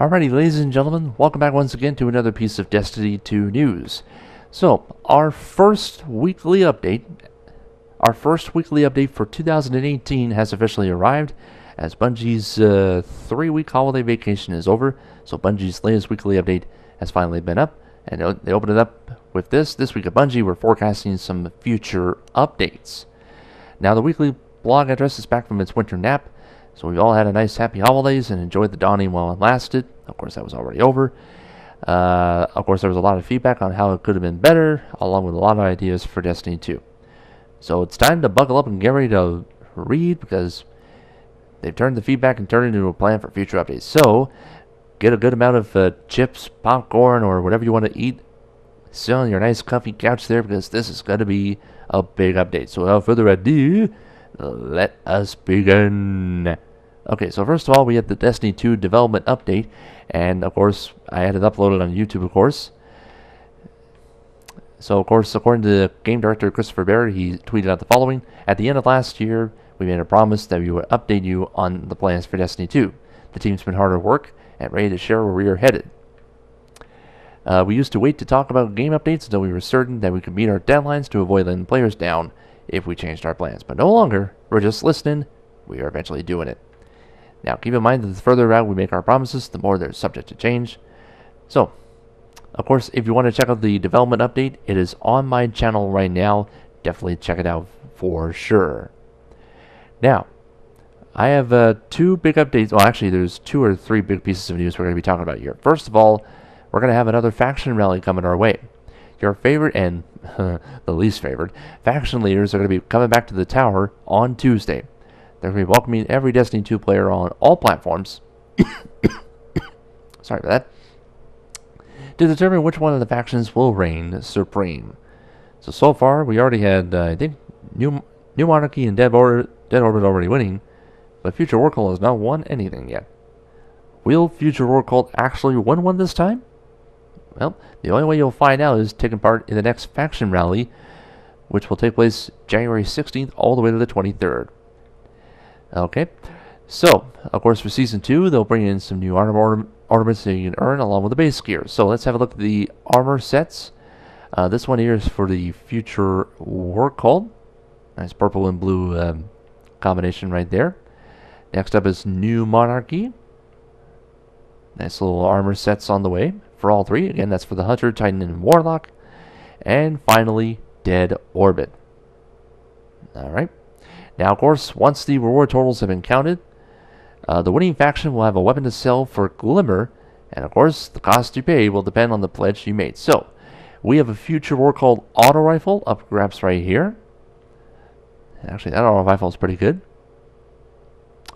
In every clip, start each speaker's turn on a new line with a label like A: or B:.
A: Alrighty, ladies and gentlemen, welcome back once again to another piece of Destiny 2 news. So, our first weekly update for 2018 has officially arrived, as Bungie's 3-week holiday vacation is over. So Bungie's latest weekly update has finally been up, and they opened it up with this week at Bungie. We're forecasting some future updates. Now, the weekly blog address is back from its winter nap. So we all had a nice happy holidays and enjoyed the dawning while it lasted. Of course, that was already over. Of course, there was a lot of feedback on how it could have been better, along with a lot of ideas for Destiny 2. So it's time to buckle up and get ready to read, because they've turned the feedback and turned it into a plan for future updates. So get a good amount of chips, popcorn, or whatever you want to eat. Sit on your nice comfy couch there, because this is going to be a big update. So without further ado, let us begin. Okay, so first of all, we have the Destiny 2 development update, and of course, I had it uploaded on YouTube, of course. So, of course, according to game director Christopher Barrett, he tweeted out the following: "At the end of last year, we made a promise that we would update you on the plans for Destiny 2. The team's been hard at work and ready to share where we are headed. We used to wait to talk about game updates until we were certain that we could meet our deadlines to avoid letting players down if we changed our plans. But no longer. We're just listening. We are eventually doing it. Now, keep in mind that the further out we make our promises, the more they're subject to change." So, of course, if you want to check out the development update, it is on my channel right now. Definitely check it out for sure. Now, I have 2 big updates. Well, actually, there's 2 or 3 big pieces of news we're going to be talking about here. First of all, we're going to have another faction rally coming our way. Your favorite and the least favorite faction leaders are going to be coming back to the tower on Tuesday. They're going to be welcoming every Destiny 2 player on all platforms sorry about that, to determine which one of the factions will reign supreme. So far, we already had, I think, New Monarchy and Dead Orbit already winning, but Future War Cult has not won anything yet. Will Future War Cult actually win one this time? Well, the only way you'll find out is taking part in the next faction rally, which will take place January 16th all the way to the 23rd. Okay, so, of course, for Season 2, they'll bring in some new ornaments that you can earn along with the base gear. So let's have a look at the armor sets. This one here is for the Future War Cult. Nice purple and blue combination right there. Next up is New Monarchy. Nice little armor sets on the way for all 3. Again, that's for the Hunter, Titan, and Warlock. And finally, Dead Orbit. Alright. Now, of course, once the reward totals have been counted, the winning faction will have a weapon to sell for Glimmer, and of course, the cost you pay will depend on the pledge you made. So, we have a Future War Cult auto rifle up for grabs right here. Actually, that auto rifle is pretty good.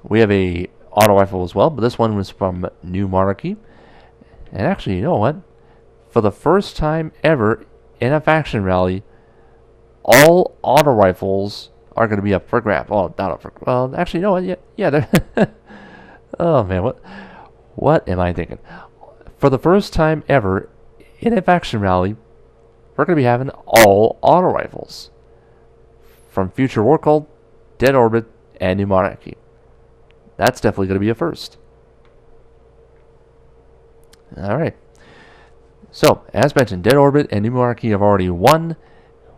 A: We have a auto rifle as well, but this one was from New Monarchy. And actually, you know what? For the first time ever in a faction rally, all auto rifles are going to be up for grab. Well, not up for. Well, actually, you know what? Yeah, they're. Oh man, what am I thinking? For the first time ever in a faction rally, we're going to be having all auto rifles from Future War Cult, Dead Orbit, and New Monarchy. That's definitely going to be a first. All right. So, as mentioned, Dead Orbit and New Monarchy have already won.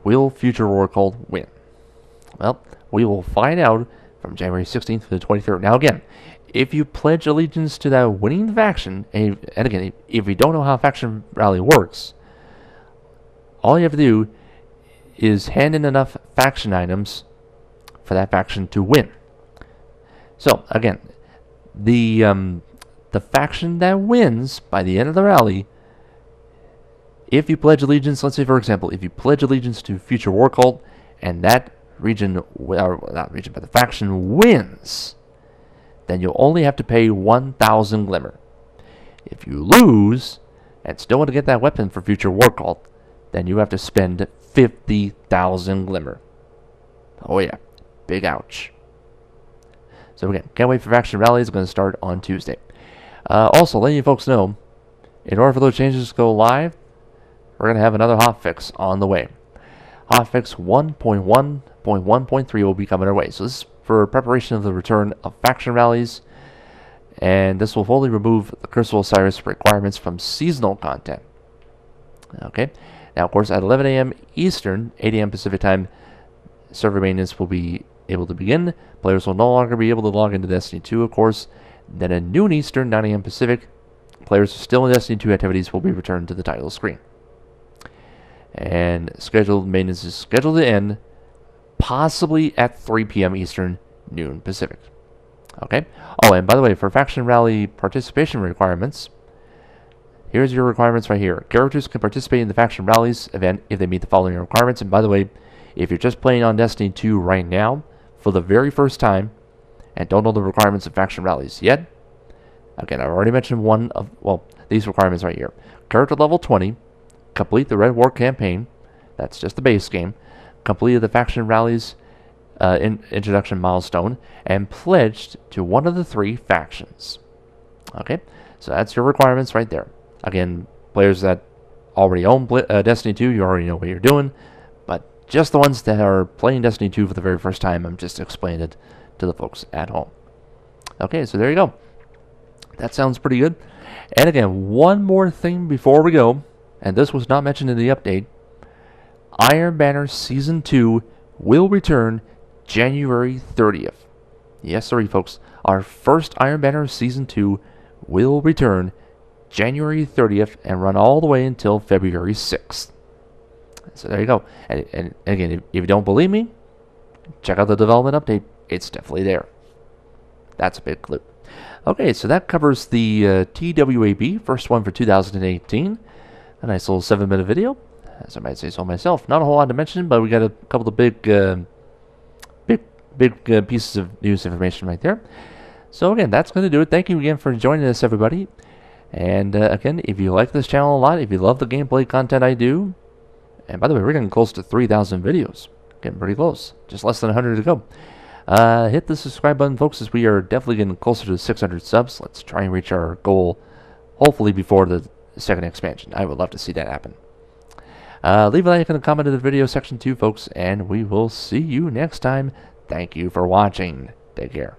A: Will Future War Cult win? Well, we will find out from January 16th to the 23rd. Now, again, if you pledge allegiance to that winning faction, and again, if you don't know how faction rally works, all you have to do is hand in enough faction items for that faction to win. So, again, the faction that wins by the end of the rally, if you pledge allegiance, let's say, for example, if you pledge allegiance to Future War Cult, and that region, or not region, but the faction wins, then you'll only have to pay 1,000 Glimmer. If you lose, and still want to get that weapon for Future War Cult, then you have to spend 50,000 Glimmer. Oh yeah, big ouch. So again, can't wait for faction rally. It's going to start on Tuesday. Also, letting you folks know, in order for those changes to go live, we're going to have another hotfix on the way. Hotfix 1.1.1.3 will be coming our way. So this is for preparation of the return of faction rallies. and this will fully remove the Curse of Osiris requirements from seasonal content. Okay, now of course at 11 a.m. Eastern, 8 a.m. Pacific time, server maintenance will be able to begin. Players will no longer be able to log into Destiny 2, of course. Then at noon Eastern, 9 a.m. Pacific, players still in Destiny 2 activities will be returned to the title screen. And scheduled maintenance is scheduled to end possibly at 3 p.m. Eastern, noon Pacific. Okay. Oh, and by the way, for Faction Rally participation requirements, here's your requirements right here. Characters can participate in the Faction Rallies event if they meet the following requirements. And by the way, if you're just playing on Destiny 2 right now for the very first time and don't know the requirements of Faction Rallies yet, again, I've already mentioned one of, well, these requirements right here. Character level 20, complete the Red War campaign, that's just the base game, completed the Faction Rallies introduction milestone, and pledged to one of the 3 factions. Okay, so that's your requirements right there. Again, players that already own Destiny 2, you already know what you're doing, but just the ones that are playing Destiny 2 for the very first time, I'm just explaining it to the folks at home. Okay, so there you go. That sounds pretty good. And again, one more thing before we go, and this was not mentioned in the update. Iron Banner Season 2 will return January 30th. Yes, sorry, folks. Our first Iron Banner Season 2 will return January 30th and run all the way until February 6th. So there you go. And again, if you don't believe me, check out the development update. It's definitely there. That's a big clue. Okay, so that covers the TWAB, first one for 2018. A nice little 7-minute video, as I might say so myself. Not a whole lot to mention, but we got a couple of big pieces of news information right there. So again, that's going to do it. Thank you again for joining us, everybody. And again, if you like this channel a lot, if you love the gameplay content I do, and by the way, we're getting close to 3,000 videos. Getting pretty close. Just less than 100 to go. Hit the subscribe button, folks, as we are definitely getting closer to 600 subs. Let's try and reach our goal, hopefully before the second expansion. I would love to see that happen. Leave a like and a comment in the video section too, folks, and we will see you next time. Thank you for watching. Take care.